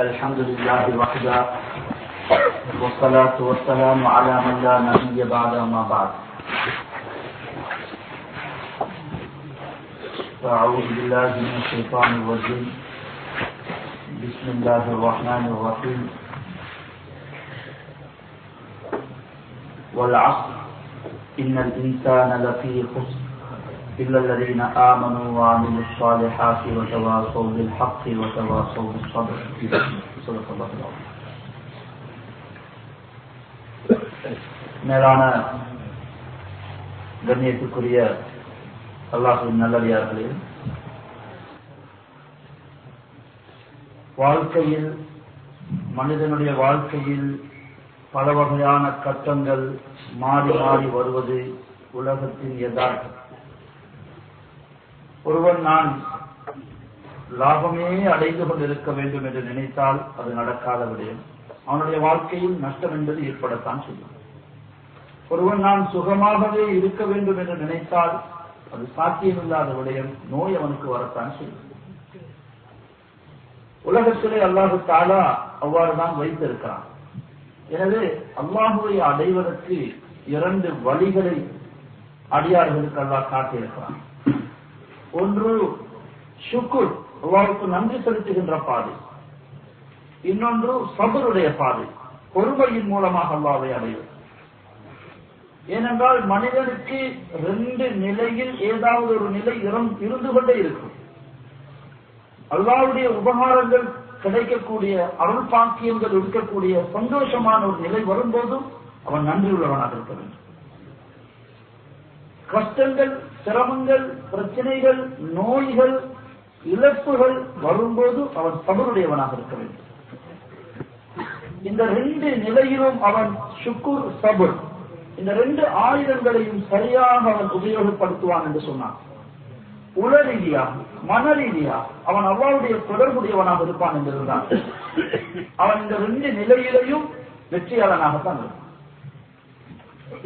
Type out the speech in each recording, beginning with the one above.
الحمد لله وحده والصلاة والسلام على من لا نبي بعد ما بعد فأعوذ بالله من الشيطان الرجيم بسم الله الرحمن الرحيم والعصر إن الإنسان لفي خسر إلا الذين آمنوا وعملوا الصالحات وتواصوا بالحق وتواصوا بالصبر صدق الله العظيم. மேலான கண்ணியத்துக்குரிய அல்லாஹ்வின் நல்லடியார்களே, வாழ்க்கையில் மனிதனுடைய வாழ்க்கையில் பல வகையான கட்டங்கள் மாறி மாறி வருவது உலகத்தின் யதார்த்தம். ஒருவன் நான் லாபமே அடைந்து கொண்டிருக்க வேண்டும் என்று நினைத்தால் அது நடக்காத விடயம். அவனுடைய வாழ்க்கையில் நஷ்டம் என்பது ஏற்படத்தான் செய்யும். ஒருவன் நான் சுகமாகவே இருக்க வேண்டும் என்று நினைத்தால் அது சாத்தியமில்லாத விடயம். நோய் அவனுக்கு வரத்தான் செய்யும். உலகத்திலே அல்லாஹு தஆலா அவ்வாறுதான் வைத்திருக்கிறான். எனவே அல்லாஹுவை அடைவதற்கு இரண்டு வழிகளை அடியார்களுக்கு அல்லாஹ் காட்டியிருக்கிறான். ஒன்று ஷுக்குர், அல்லாஹ்வுக்கு நன்றி செலுத்துகின்ற பாதை. இன்னொன்று சபருடைய பாதை, பொறுமையின் மூலமாக அல்லாஹ்வை அடைவது. ஏனென்றால் மனிதனுக்கு ரெண்டு நிலையில் ஏதாவது ஒரு நிலை இருந்து கொண்டே இருக்கும். அல்லாஹ்வுடைய உபகாரங்கள் கிடைக்கக்கூடிய, அருள் பாக்கியங்கள் இருக்கக்கூடிய சந்தோஷமான ஒரு நிலை வரும்போதும் அவன் நன்றி உள்ளவனாக இருக்க வேண்டும். கஷ்டங்கள், சிரமங்கள், பிரச்சனைகள், நோய்கள், இழப்புகள் வரும்போது அவன் சபருடையவனாக இருக்க வேண்டும். இந்த ரெண்டு நிலையிலும் அவன் ஷுக்குர், சபர், இந்த ரெண்டு ஆயுதங்களையும் சரியாக அவன் உபயோகப்படுத்துவான் என்று சொன்னான். உள ரீதியாக, மன ரீதியாக அவன் அல்லாஹ்வுடைய தொடர்புடையவனாக இருப்பான் என்றிருந்தான். அவன் இந்த ரெண்டு நிலையிலையும் வெற்றியாளனாகத்தான் இருப்பான்.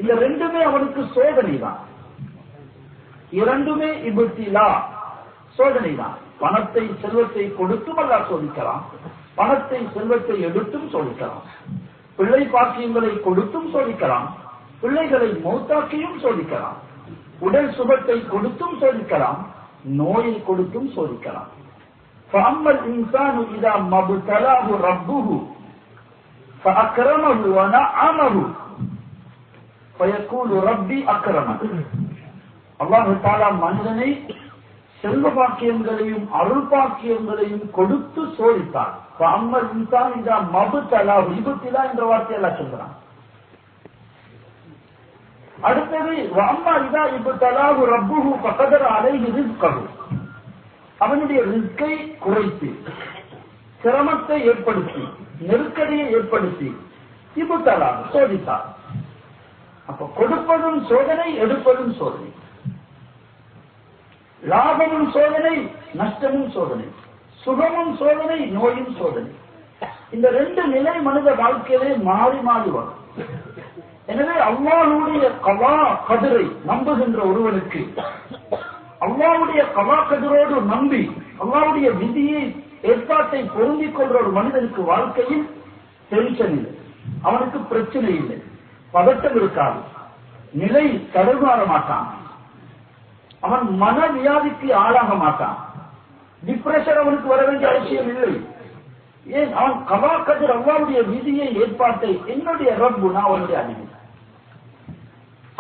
இந்த ரெண்டுமே அவனுக்கு சோதனை தான். இரண்டுமே இப்திலா, சோதனை தான். பணத்தை, செல்வத்தை கொடுத்தும் அல்லாஹ் சோதிக்கலாம், பணத்தை, செல்வத்தை எடுத்தும் சோதிக்கலாம், பிள்ளை பாக்கியங்களை கொடுத்தும் சோதிக்கலாம், பிள்ளைகளை மௌத்தாக்கியும் சோதிக்கலாம், உடல் சுகத்தை கொடுத்தும் சோதிக்கலாம், நோயை கொடுத்தும் சோதிக்கலாம். فَأَمَّا الْإِنسَانُ إِذَا مَا ابْتَلَاهُ رَبُّهُ فَأَكْرَمَهُ وَنَعَّمَهُ فَيَقُولُ رَبِّي أَكْرَمَنِ. அல்லாஹ் தஆலா மனிதனை செல்வ பாக்கியங்களையும் அருள் பாக்கியங்களையும் கொடுத்து சோதித்தார். فَأَمَّا الْإِنسَانُ إِذَا مَا ابْتَلَاهُ, இப்திலா என்ற வார்த்தையை அல்லாஹ் சொல்றான். அடுத்தது வஅம்மா இதா இப்தலாஹு ரப்புஹு ஃபகதர அலைஹி ரிஸ்கஹு, அவனுடைய ரிஸ்கை குறைத்து, சிரமத்தை ஏற்படுத்தி, நெருக்கடியை ஏற்படுத்தி இப்தலா சோதித்தார். அப்ப கொடுப்பதும் சோதனை, எடுப்பதும் சோதனை, லாபமும் சோதனை, நஷ்டமும் சோதனை, சுகமும் சோதனை, நோயும் சோதனை. இந்த ரெண்டு நிலை மனித வாழ்க்கையிலே மாறி மாறி வரும். எனவே அல்லாஹ்வுடைய கலா கதிரை நம்புகின்ற ஒருவனுக்கு, அல்லாஹ்வுடைய கலா கதிரோடு நம்பி அல்லாஹ்வுடைய விதியை, ஏற்பாட்டை பொருந்திக் கொள்ற ஒரு மனிதனுக்கு வாழ்க்கையில் டென்ஷன் இல்லை, அவனுக்கு பிரச்சனை இல்லை, பதட்டம் இருக்காது, நிலை தடுமாற மாட்டான், அவன் மனவியாதிக்கு ஆளாக மாட்டான், டிப்ரெஷன் அவனுக்கு வர வேண்டிய அவசியம் இல்லை. ஏன்? அவன் கலா கதிர், அல்லாஹ்வுடைய விதியை, ஏற்பாட்டை, என்னுடைய ரப்பு, நான் அவனுடைய அடிமை,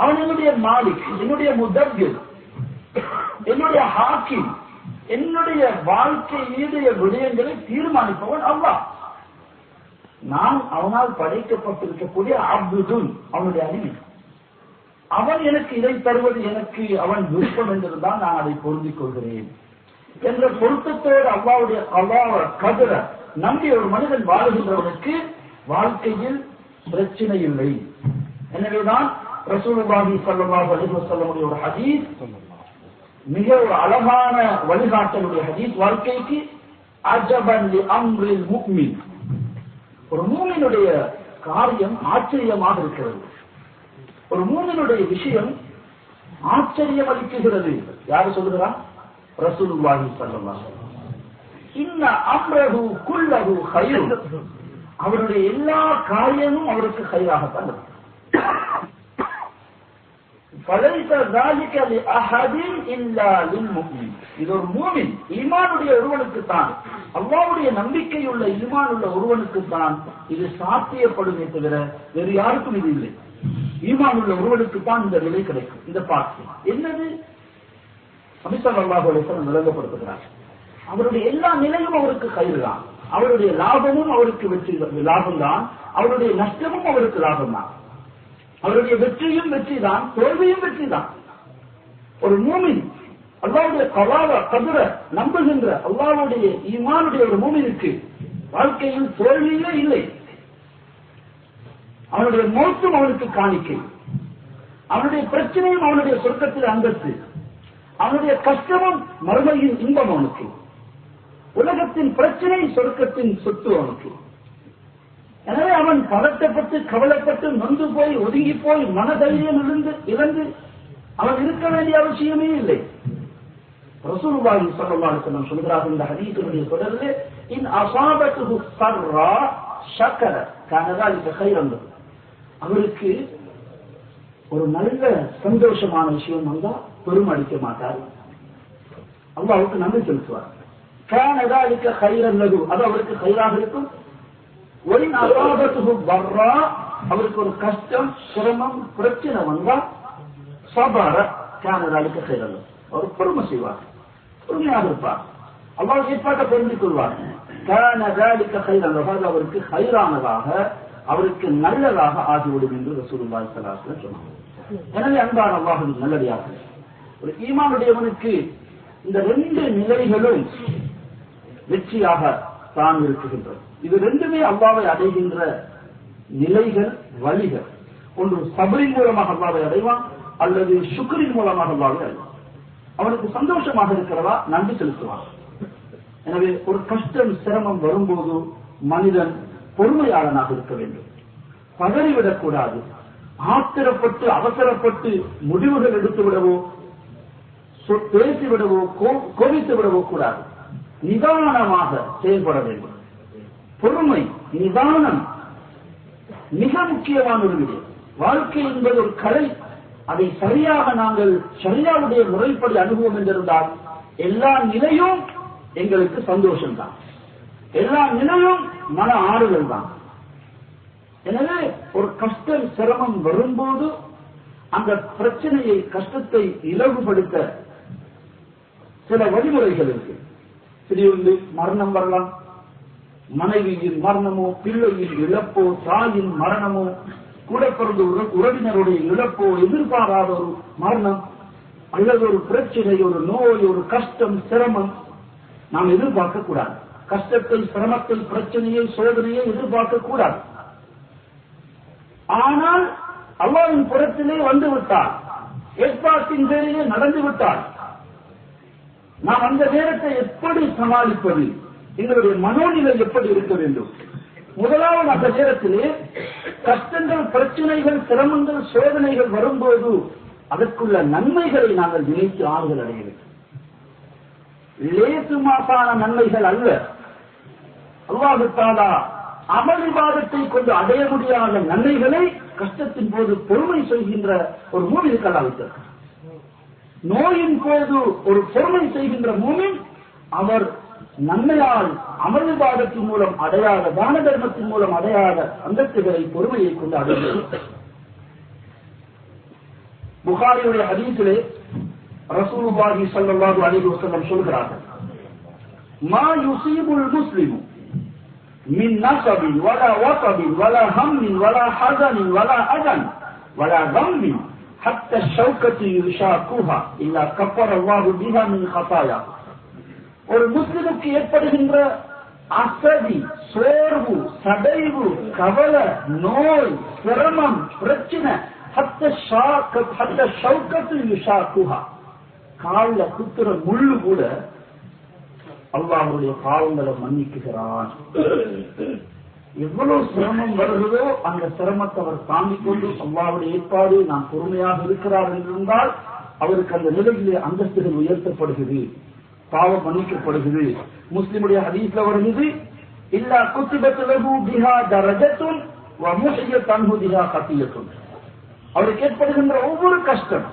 அவன் என்னுடைய மாலிக், என்னுடைய முதப்பிர், என்னுடைய ஹாக்கிம், என்னுடைய வாழ்க்கையுடைய விடயங்களை தீர்மானிப்பவன் அல்லாஹ். நான் அவனால் படைக்கப்பட்டிருக்கக்கூடிய அப்துன், அவனுடைய அடிமை. அவன் எனக்கு இதை தருவது எனக்கு அவன் விருப்பம் என்றிருந்தால் நான் அதை பொருந்திக் கொள்கிறேன் என்ற பொருத்தத்தோடு அல்லாஹ்வுடைய கதிர நம்பி ஒரு மனிதன் வாழுகின்றவனுக்கு வாழ்க்கையில் பிரச்சனை இல்லை. எனவேதான் ரசூலுல்லாஹி ஸல்லல்லாஹு அலைஹி வஸல்லம் ஒரு ஹதீஸ், மிக ஒரு அழகான வழிகாட்டலுடைய ஹதீஸ், வாழ்க்கைக்கு அஜபன் லி அம்ரில் முஃமின், ஒரு மூமினுடைய காரியம் ஆச்சரியமாக இருக்கிறது, ஒரு மூமினுடைய விஷயம் ஆச்சரியம் அளிக்குகிறது. யாரு சொல்லுகிறார்? ரசூலுல்லாஹி ஸல்லல்லாஹு அலைஹி வஸல்லம். இன்ன அம்ரஹு குல்லஹு கைர், அவருடைய எல்லா காரியமும் அவருக்கு கைராகத்தான் இருக்கும். இது ஒரு மூமின் ஈமானுடைய ஒருவனுக்கு தான், அல்லாஹ்வுடைய நம்பிக்கையுள்ள ஈமான் உள்ள ஒருவனுக்கு தான் இது சாத்தியப்படுமே தவிர வேறு யாருக்கும் இது இல்லை. ஈமான் உள்ள ஒருவனுக்கு தான் இந்த நிலை கிடைக்கும். இந்த பாட்டு என்னது நபி ஸல்லல்லாஹு அலைஹி வஸல்லம் விளங்கப்படுத்துகிறார். அவருடைய எல்லா நிலையும் அவருக்கு கயிறு தான், அவருடைய லாபமும் அவருக்கு வெற்றி லாபம் தான், அவருடைய நஷ்டமும் அவருக்கு லாபம் தான், அவருடைய வெற்றியும் வெற்றி தான், தோல்வியும் வெற்றி தான். ஒரு மூமின் அல்லாஹ்வுடைய கதுர நம்புகின்ற அல்லாஹ்வுடைய ஈமானுடைய ஒரு மூமினுக்கு வாழ்க்கையில் தோல்வியே இல்லை. அவனுடைய மௌத்தும் அவனுக்கு காணிக்கை, அவனுடைய பிரச்சனையும் அவனுடைய சொர்க்கத்தில் அந்தஸ்து, அவனுடைய கஷ்டமும் மறுமையின் இன்பம் அவனுக்கு, உலகத்தின் பிரச்சனை சொர்க்கத்தின் சொத்து அவனுக்கு. எனவே அவன் பதட்டப்பட்டு கவலைப்பட்டு நொந்து போய் ஒதுங்கி போய் மனதைரியம் இழந்து அவன் இருக்க வேண்டிய அவசியமே இல்லை. ரசூலுல்லாஹி ஸல்லல்லாஹு அலைஹி வஸல்லம் சொல்கிறார்கள் இந்த ஹதீஸுடைய தொடரிலே, இன் அஸாபத்துஹு ஸர்ரா ஷக்கர கான ذلك خيرا له, அவருக்கு ஒரு நல்ல சந்தோஷமான விஷயம் வந்தா பெருமடிக்க மாட்டார், அல்லாஹ்வுக்கு நன்றி செலுத்துவார். கான ذلك خيرا له, அது அவருக்கு கைராக இருக்கும். ஒரின் அஸாபத்துஹு ضرா, அவருக்கு ஒரு கஷ்டம் சிரமம் பிரச்சனை வந்தா சபர கான ذلك خيرا له, அவர் பொறுமை செய்வார், பொறுமையாக இருப்பார், அல்லாஹ் ஏற்பாட்டை புரிந்து கொள்வார். கான ذلك خيرا له, அவருக்கு கைரானதாக அவருக்கு நல்லதாக ஆகிவிடும் என்று ரசூலுல்லாஹி ஸல்லல்லாஹு அலைஹி வஸல்லம் சொன்னார். எனவே அன்பான அல்லாஹ்வின் நல்லடியார்களே, ஒரு ஈமானுடையவனுக்கு இந்த ரெண்டு நிலைகளும் வெற்றியாக தான் இருக்குகின்றது. இது ரெண்டுமே அல்லாஹ்வை அடைகின்ற நிலைகள், வழிகள். ஒன்று சபரின் மூலமாக அல்லாஹ்வை அடைவான், அல்லது சுக்ரின் மூலமாக அல்லாஹ்வை அடைவான். அவனுக்கு சந்தோஷமாக இருக்கிறதா நன்றி செலுத்துவான். எனவே ஒரு கஷ்டம் சிரமம் வரும்போது மனிதன் பொறுமையாளனாக இருக்க வேண்டும், பதறிவிடக் கூடாது, ஆத்திரப்பட்டு அவசரப்பட்டு முடிவுகள் எடுத்து விடவோ பேசிவிடவோ கோபித்து விடவோ கூடாது. நிதானமாக செயல்பட வேண்டும். பொறுமை நிதானம் மிக முக்கியமான ஒரு விடயம். வாழ்க்கை என்பது ஒரு கலை, அதை சரியாக நாங்கள் ஷரியாவுடைய முறைப்படி அனுபவம் என்றிருந்தால் எல்லா நிலையும் எங்களுக்கு சந்தோஷம்தான், எல்லா நிலையும் மன ஆறுதல் தான். எனவே ஒரு கஷ்டம் சிரமம் வரும்போது அந்த பிரச்சனையை கஷ்டத்தை இலகுபடுத்த சில வழிமுறைகள் இருக்கு. திடீர்னு மரணம் வரலாம், மனைவியின் மரணமோ, பிள்ளையின் இழப்போ, தாயின் மரணமோ, கூட பிறந்த உறவினருடைய இழப்போ, எதிர்பாராத ஒரு மரணம் அல்லது ஒரு பிரச்சனை, ஒரு நோய், ஒரு கஷ்டம் சிரமம் நாம் எதிர்பார்க்க கூடாது. கஷ்டத்தை சிரமத்தை பிரச்சனையை சோதனையை எதிர்பார்க்க கூடாது. ஆனால் அல்லாஹ்வின் புறத்திலே வந்து விட்டால், ஏற்பாட்டின் பேரிலே நடந்து விட்டால், நாம் அந்த நேரத்தை எப்படி சமாளிப்பது, எங்களுடைய மனோநிலை எப்படி இருக்க வேண்டும்? முதலாவது அந்த நேரத்திலே கஷ்டங்கள் பிரச்சனைகள் சிரமங்கள் சோதனைகள் வரும்போது அதற்குள்ள நன்மைகளை நாங்கள் நினைத்து ஆறுதல் அடைய வேண்டும். லேசு மாசான நன்மைகள் அல்ல. அல்லாஹ் தஆலா அமல் இபாதத்தை கொண்டு அடைய முடியாத நன்மைகளை கஷ்டத்தின் போது பொறுமை செய்கின்ற ஒரு மூமினுக்கு அல்லாஹ் வைத்திருக்கிறார். நோயின் போது ஒரு பொறுமை செய்கின்ற மூமின் அவர் நன்மையால் அமல் இபாதத்தின் மூலம் அடையாத, தான தர்மத்தின் மூலம் அடையாத அந்தஸ்துகளை பொறுமையை கொண்டு அடைகிறார். புகாரியுடைய ஹதீஸிலே ரசூலுல்லாஹி ஸல்லல்லாஹு அலைஹி வஸல்லம் சொல்கிறார்கள், மா யுஸீபுல் முஸ்லிமு மின் நஸபின் வலா வஸபின் வலா ஹம்மின் வலா ஹஸனின் வலா அதன் வலா கம்மின் ஹத்தா ஷௌகத்தி யுஷாக்குஹா இல்லா கஃபரல்லாஹு பிஹா மின் ஹதாயா. ஒரு முஸ்லிமுக்கு ஏற்படுகின்ற அசதி, சோர்வு, சடைவு, கவலை, நோய், சிரமம், பிரச்சனை, கால குத்துற முள்ளு கூட அல்லாஹ்வுடைய பாவங்களை மன்னிக்குகிறான். எவ்வளவு சிரமம் வருகிறதோ அந்த சிரமத்தை அவர் தாங்கிக் கொண்டு அல்லாஹ்வுடைய ஏற்பாடு நாம் பொறுமையாக இருக்கிறார் என்றிருந்தால் அவருக்கு அந்த நிலையிலே அந்தஸ்துகள் உயர்த்தப்படுகிறது. பாவம் மன்னிக்கப்படுகிறது. முஸ்லிமுடைய ஹதீஸ்ல வருகிறது, இல்லா குத்திபத் லஹு பிஹா தரஜத்துன் வ முஹியத் அன்ஹு பிஹா கத்தியத்துன். அவருக்கு ஏற்படுகின்ற ஒவ்வொரு கஷ்டம்,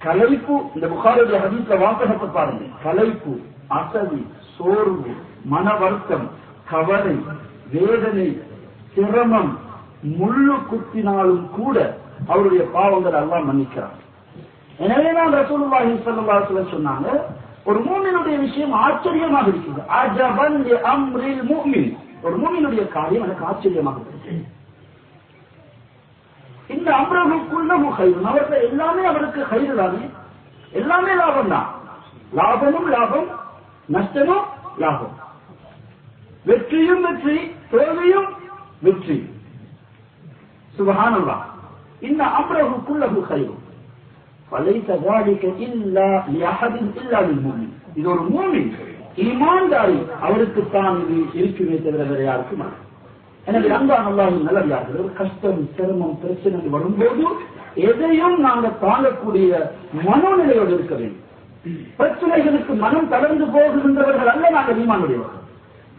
கலைப்பு, இந்த புகாரியுடைய ஹதீஸ்ல வாசகத்தை பாருங்க, கலைப்பு, அசதி, சோர்வு, மன வருத்தம், கவலை, வேதனை, சிரமம், முள்ளு குத்தினாலும் கூட அவருடைய பாவங்கள் எல்லாம் மன்னிக்கிறார். எனவே தான் ரசூலுல்லாஹி ஸல்லல்லாஹு அலைஹி வஸல்லம் சொன்னாங்க, ஒரு மூமினுடைய விஷயம் ஆச்சரியமாக இருக்குது. அஜபன் லி அம்ரில் முஃமின், ஒரு மூமினுடைய காரியம் எனக்கு ஆச்சரியமாக இருக்குது. இந்த அம்ரஹுக்குள்ள கைர், அவர்கள் எல்லாமே அவருக்கு கைது தானே, எல்லாமே லாபம் தான். லாபமும் லாபம், நஷ்டமும் லாபம், வெற்றியும் வெற்றி, தோல்வியும் வெற்றி. சுப்ஹானல்லாஹ். இந்த அம்ரஹுக்குள்ள கைர் فليس ذلك الا لاحد الا للمؤمن. இது ஒரு மூமின் ஈமான்தாரி அவருக்கு தான் இது இருக்குமே தவிர வேற யாருக்கும் அல்ல. எனவே அன்பான அல்லாஹ்வின் நல்லடியார்களே, கஷ்டம், சிரமம், பிரச்சனை வரும்போது எதையும் நாங்கள் தாங்கக்கூடிய மனோநிலையோடு இருக்க வேண்டும். பிரச்சனைகளுக்கு மனம் தளர்ந்து போகின்றவர்கள் அல்ல நாங்கள் ஈமானுடையவர்கள்.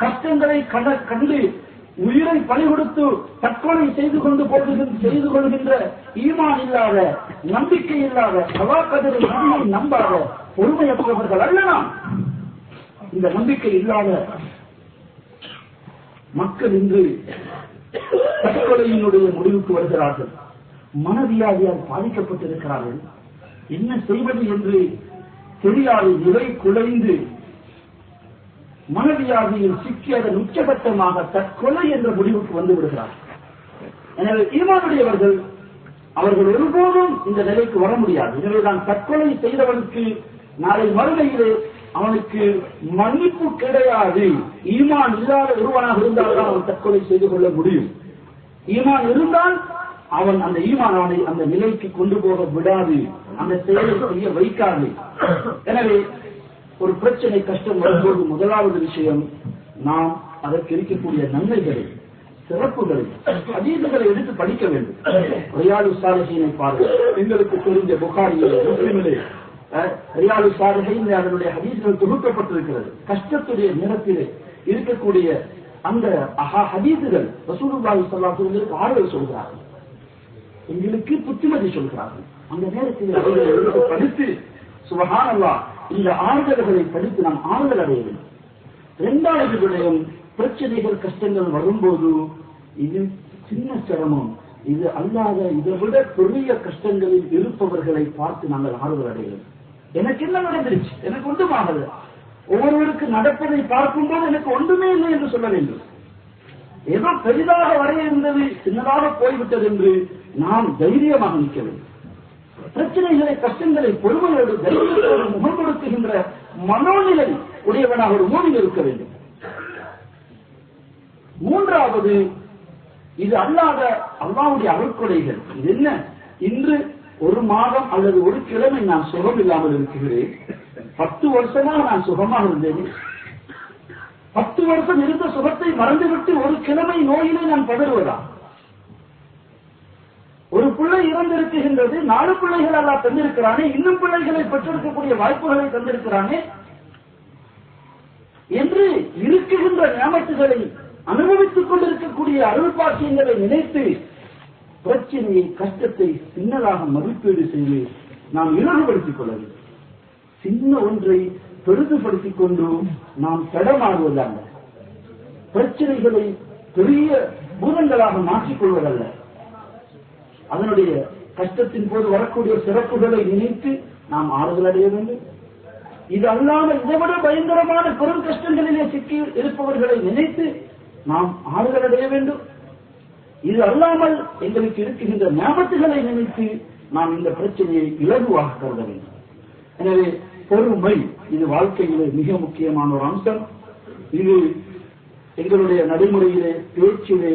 கஷ்டங்களை கண்டு உயிரை பலி கொடுத்து தற்கொலை செய்து கொள்கின்ற ஈமான் இல்லாத, நம்பிக்கை இல்லாத, சவாக்கதிரை நம்பாத பொறுமையற்றவர்கள் அல்ல நாம். இந்த நம்பிக்கை இல்லாத மக்கள் இன்று தற்கொலையினுடைய முடிவுக்கு வருகிறார்கள். மனவியாதியால் பாதிக்கப்பட்டிருக்கிறார்கள். என்ன செய்வது என்று தெரியாது, நிலை குலைந்து மனவியாதியில் சிக்கி அதன் உச்சகட்டமாக தற்கொலை என்ற முடிவுக்கு வந்து விடுகிறார்கள். எனவே ஈமானுடையவர்கள் அவர்கள் ஒருபோதும் இந்த நிலைக்கு வர முடியாது. எனவேதான் தற்கொலை செய்தவனுக்கு நாளை மறுமையிலே அவனுக்கு மன்னிப்பு கிடையாது. ஈமான் இல்லாத ஒருவனாக இருந்தால்தான் அவன் தற்கொலை செய்து கொள்ள முடியும். ஈமான் இருந்தால் அவன் அந்த ஈமான் அவனை அந்த நிலைக்கு கொண்டு போக விடாது, அந்த செயலை செய்ய வைக்காது. எனவே ஒரு பிரச்சனை, கஷ்டம் வரும்போது முதலாவது விஷயம், நாம் அதற்கு இருக்கக்கூடிய நன்மைகளை, சிறப்புகளை, ஹதீஸ்களை எடுத்து படிக்க வேண்டும். ரியாது ஸாலிஹீனை பாருங்கள். எங்களுக்கு தெரிஞ்ச புகாரியிலே, முஸ்லிமிலே ரியாது ஸாலிஹீன் அதனுடைய ஹதீஸ்கள் தொகுக்கப்பட்டிருக்கிறது. கஷ்டத்துடைய நேரத்திலே இருக்கக்கூடிய அந்த ஹதீஸ்கள் ரசூலுல்லாஹி ஸல்லல்லாஹு அலைஹி வஸல்லம் ஆறுதல் சொல்கிறார்கள், எங்களுக்கு புத்திமதி சொல்கிறார்கள். அந்த நேரத்தில் அவர்களை எடுத்து படித்து, சுப்ஹானல்லாஹ், இந்த ஆறுதல்களை படித்து நாம் ஆறுதல் அடைய வேண்டும். இரண்டாவது விடயம், பிரச்சனைகள், கஷ்டங்கள் வரும்போது இது சின்ன சிரமம், இது அல்லாத இதை விட பெரிய கஷ்டங்களில் இருப்பவர்களை பார்த்து நாங்கள் ஆறுதல் அடைய வேண்டும். எனக்கு என்ன நடந்துருச்சு, எனக்கு ஒன்றுமாகல. ஒவ்வொருவருக்கு நடப்பதை பார்க்கும்போது எனக்கு ஒன்றுமே இல்லை என்று சொல்ல வேண்டும். ஏதோ பெரிதாக வரைய இருந்தது, சின்னதாக போய்விட்டது என்று நாம் தைரியமாக நிற்க வேண்டும். பிரச்சனைகளை, கஷ்டங்களை பொறுமையோடு, தைரியத்தோடு முகம் கொடுக்குகின்ற மனோநிலை உடையவனாக ஒரு மூமின் இருக்க வேண்டும். மூன்றாவது, இது அல்லாத அல்லாஹ்வுடைய அருட்கொடைகள். இது என்ன, இன்று ஒரு மாதம் அல்லது ஒரு கிழமை நான் சுகம் இல்லாமல் இருக்கிறேன், 10 வருஷமாக நான் சுகமாக இருந்தேன். 10 வருஷம் இருந்த சுகத்தை மறந்துவிட்டு ஒரு கிழமை நோயிலே நான் பதறுவதா? ஒரு பிள்ளை இறந்திருக்கின்றது, 4 பிள்ளைகள் அல்லாஹ் தந்திருக்கிறானே, இன்னும் பிள்ளைகளை பெற்றிருக்கக்கூடிய வாய்ப்புகளை தந்திருக்கிறானே என்று இருக்குகின்ற நியமத்துகளை அனுபவித்துக் கொண்டிருக்கக்கூடிய அருள் பாக்கியங்களை நினைத்து பிரச்சனையை, கஷ்டத்தை சின்னதாக மதிப்பீடு செய்து நாம் இலகுபடுத்திக் கொள்ள வேண்டும். சின்ன ஒன்றை பெரிதுபடுத்திக் கொண்டு நாம் தடமாறுவதல்ல, பிரச்சனைகளை பெரிய பூதங்களாக மாற்றிக் கொள்வதல்ல. அதனுடைய கஷ்டத்தின் போது வரக்கூடிய சிறப்புகளை நினைத்து நாம் ஆறுதல் அடைய வேண்டும். இது அல்லாமல் இதைவிட பயங்கரமான பெரும் கஷ்டங்களிலே சிக்கி இருப்பவர்களை நினைத்து நாம் ஆறுதல் அடைய வேண்டும். இது அல்லாமல் எங்களுக்கு இருக்குகின்ற ஞாபகங்களை நினைத்து நாம் இந்த பிரச்சனையை இலகுவாக கருத வேண்டும். எனவே பொறுமை, இது வாழ்க்கையிலே மிக முக்கியமான ஒரு அம்சம். இது எங்களுடைய நடைமுறையிலே, பேச்சிலே,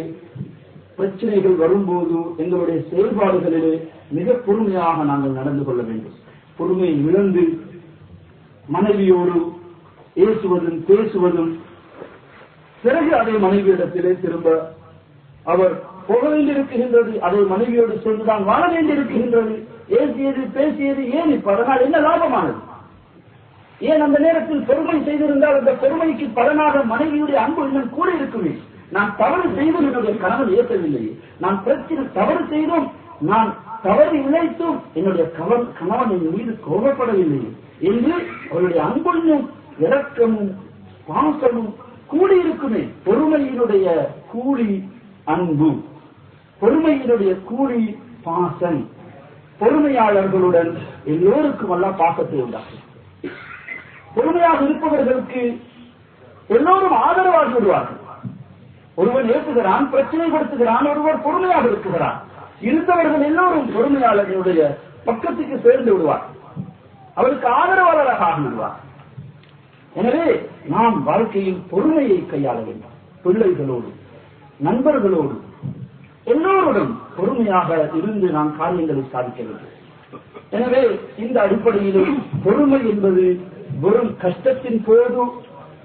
பிரச்சனைகள் வரும்போது எங்களுடைய செயல்பாடுகளிலே மிக பொறுமையாக நாங்கள் நடந்து கொள்ள வேண்டும். பொறுமையை இழந்து மனைவியோடு ஏசுவதும் பேசுவதும், பிறகு அதை மனைவியிடத்திலே திரும்ப அவர் போக வேண்டியிருக்கின்றது, அதை மனைவியோடு சேர்ந்துதான் வாழ வேண்டியிருக்கின்றது, ஏசியது பேசியது ஏன் இப்ப, அதனால் என்ன லாபமானது? ஏன் அந்த நேரத்தில் பொறுமை செய்திருந்தால் அந்த பொறுமைக்கு பலனாக மனைவியுடைய அன்பு இன்னும் கூட இருக்குமே. நான் தவறு செய்தும் என்னுடைய கணவன் ஏற்கவில்லையே, நான் பிரச்சனை தவறு செய்தும் நான் தவறு இழைத்தும் என்னுடைய கணவன் என் மீது கோபப்படவில்லையே என்று அவருடைய அன்பும் இரக்கமும் பாசமும் கூடியிருக்குமே. பொறுமையினுடைய கூலி அன்பு, பொறுமையினுடைய கூலி பாசம். பொறுமையாளர்களுடன் எல்லோருக்கும் எல்லாம் பாசத்தை உண்டாகும். பொறுமையாக இருப்பவர்களுக்கு எல்லோரும் ஆதரவாகி விடுவார்கள். ஒருவன் ஏற்றுகிறான், பிரச்சனைப்படுத்துகிறான், ஒருவர் பொறுமையாக இருக்கிறான். இருந்தவர்கள் எல்லோரும் பொறுமையாளர்களுடைய பக்கத்துக்கு சேர்ந்து விடுவார், அவருக்கு ஆதரவாளராக ஆகிவிடுவார். எனவே நாம் வாழ்க்கையில் பொறுமையை கையாள வேண்டும். பிள்ளைகளோடு, நண்பர்களோடு, எல்லோருடன் பொறுமையாக இருந்து நாம் காரியங்களை சாதிக்க வேண்டும். எனவே இந்த அடிப்படையிலும் பொறுமை என்பது வெறும் கஷ்டத்தின் போது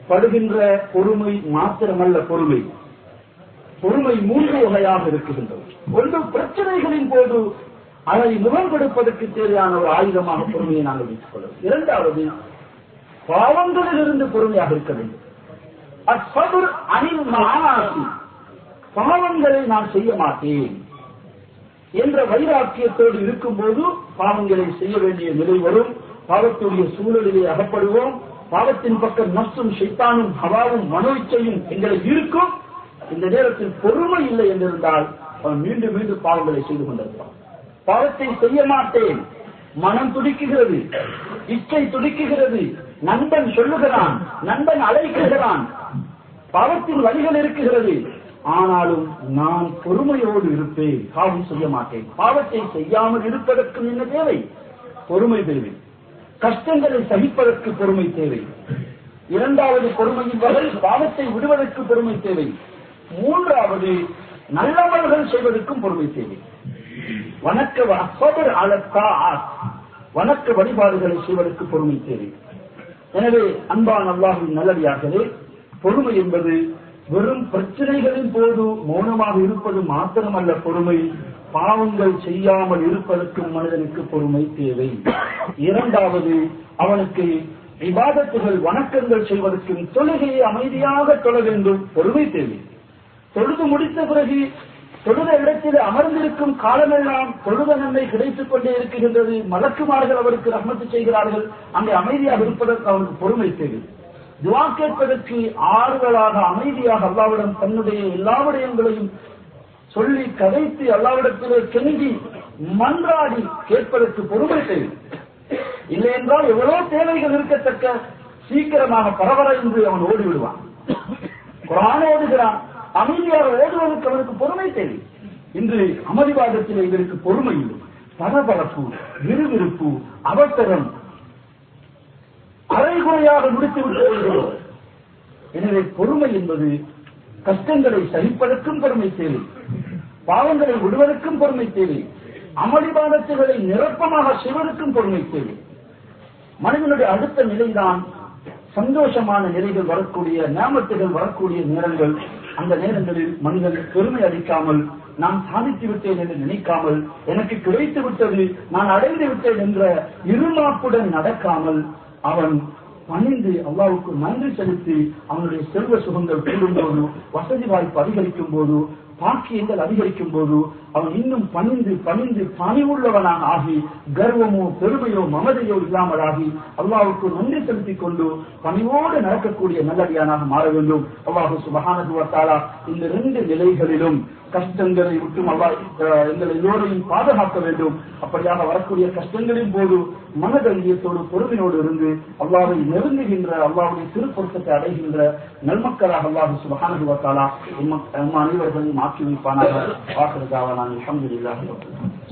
படுகின்ற பொறுமை மாத்திரமல்ல. பொறுமை 3 வகையாக இருக்கின்றது. ஒன்று, பிரச்சனைகளின் போது அதை முகம் கொடுப்பதற்கு தேவையான ஒரு ஆயுதமாக பொறுமையை நாங்கள் வைத்துக் கொள்வோம். இரண்டாவது, பாவங்களிலிருந்து பொறுமையாக இருக்க வேண்டும். அஸ்ஸப்ர் அனில் மஆசி, பாவங்களை நான் செய்ய மாட்டேன் என்ற வைராக்கியத்தோடு இருக்கும்போது பாவங்களை செய்ய வேண்டிய நிலை வரும். பாவத்துடைய சூழலிலே அகப்படுவோம். பாவத்தின் பக்கம் நஃப்ஸும் ஷைத்தானும் ஹவாவும் மனோ இச்சையும் எங்களை இருக்கும். இந்த நேரத்தில் பொறுமை இல்லை என்றிருந்தால் அவன் மீண்டும் மீண்டும் பாவங்களை செய்து கொண்டிருப்பான். பாவத்தை செய்ய மாட்டேன், மனம் துடிக்குகிறது, இச்சை துடிக்குகிறது, நண்பன் சொல்லுகிறான், நண்பன் அழைக்குகிறான், பாவத்தின் வழிகள் இருக்குகிறது. ஆனாலும் நான் பொறுமையோடு இருப்பேன், பாவம் செய்ய மாட்டேன். பாவத்தை செய்யாமல் இருப்பதற்கு என்ன தேவை? பொறுமை தேவை. கஷ்டங்களை சகிப்பதற்கு பொறுமை தேவை. இரண்டாவது பொறுமையின் வகை பாவத்தை விடுவதற்கு பொறுமை தேவை. மூன்றாவது நல்லவர்கள் செய்வதற்கும் பொறுமை தேவை. வணக்க வழிபாடுகளை செய்வதற்கு பொறுமை தேவை. எனவே அன்பான அல்லாஹ்வின் நல்லடியார்களே, பொறுமை என்பது வெறும் பிரச்சனைகளின் போது மௌனமாக இருப்பது மாத்திரமல்ல. பொறுமை பாவங்கள் செய்யாமல் இருப்பதற்கும் மனிதனுக்கு பொறுமை தேவை. இரண்டாவது, அவனுக்கு இபாதத்துகள் வணக்கங்கள் செய்வதற்கும் தொழுகையை அமைதியாக தொழ வேண்டும், பொறுமை தேவை. தொழுது முடித்த பிறகு தொழுத இடத்தில் அமர்ந்திருக்கும் காலமெல்லாம் தொழுத நன்மை கிடைத்துக் கொண்டே இருக்கின்றது. மலக்குமார்கள் அவருக்கு ரஹ்மத்து செய்கிறார்கள். அங்கே அமைதியாக இருப்பதற்கு அவருக்கு பொறுமை தேவை. துஆ கேட்பதற்கு ஆறுதலாக அமைதியாக அல்லாஹ்விடம் தன்னுடைய எல்லா விடயங்களையும் சொல்லி கதைத்து அல்லாஹ்விடத்திலே கெஞ்சி மன்றாடி கேட்பதற்கு பொறுமை தேவை. இல்லை என்றால் எவ்வளவு தேவைகள் இருக்கத்தக்க சீக்கிரமாக பரவர என்று அவன் ஓடிவிடுவான். குர்ஆன் ஓதுகிறான், அமைதியாக ஓடுவதற்கு அவனுக்கு பொறுமை தேவை. இன்று அமளிவாதத்தில் இதற்கு பொறுமை இல்லை. பரபரப்பு, விறுவிறுப்பு, அவசரம், அரைகுறையாக முடித்துவிட்டு வருகிறோம். எனவே பொறுமை என்பது கஷ்டங்களை சகிப்பதற்கும் பொறுமை தேவை, பாவங்களை விடுவதற்கும் பொறுமை தேவை, அமளிவாதத்துகளை நிரப்பமாக செய்வதற்கும் பொறுமை தேவை. மனிதனுடைய அடுத்த நிலைதான் சந்தோஷமான நிலைகள் வரக்கூடிய, நியாமத்துகள் வரக்கூடிய நேரங்கள். அந்த நேரங்களில் மனிதன் பெருமை அளிக்காமல், நான் சாதித்து விட்டேன் என்று நினைக்காமல், எனக்கு கிடைத்து விட்டது, நான் அடைந்து விட்டேன் என்ற இருமாப்புடன் நடக்காமல் அவன் பணிந்து அல்லாஹ்வுக்கு நன்றி செலுத்தி அவனுடைய செல்வ சுகங்கள் கூடும் போது, வசதி வாய்ப்பு அதிகரிக்கும் போது, பாக்கியங்கள் அதிகரிக்கும் போது அவன் இன்னும் பணிந்து பணிவுள்ளவனாக ஆகி கர்வமோ பெருமையோ மமதையோ இல்லாமல் ஆகி அல்லாஹ்வுக்கு நன்றி செலுத்திக் கொண்டு பணிவோடு நடக்கக்கூடிய நல்லடியானாக மாற வேண்டும். அல்லாஹ் சுப்ஹானஹு வ தஆலா இந்த 2 நிலைகளிலும் கஷ்டங்களை விட்டும் அல்லாஹ் எங்கள் எல்லோரையும் பாதுகாக்க வேண்டும். அப்படியாக வரக்கூடிய கஷ்டங்களின் போது மனதைரியத்தோடு பொறுமையோடு இருந்து அல்லாஹ்வை நெருங்குகின்ற, அல்லாஹ்வுடைய திருப்பொருத்தத்தை அடைகின்ற நல்மக்களாக அல்லாஹ் சுப்ஹானஹு வ தஆலா நம் அனைவர்களையும் ஆக்கி வைப்பானாக. ஆகிரு தாவானா அல்ஹம்துலில்லாஹி ரப்பில் ஆலமீன்.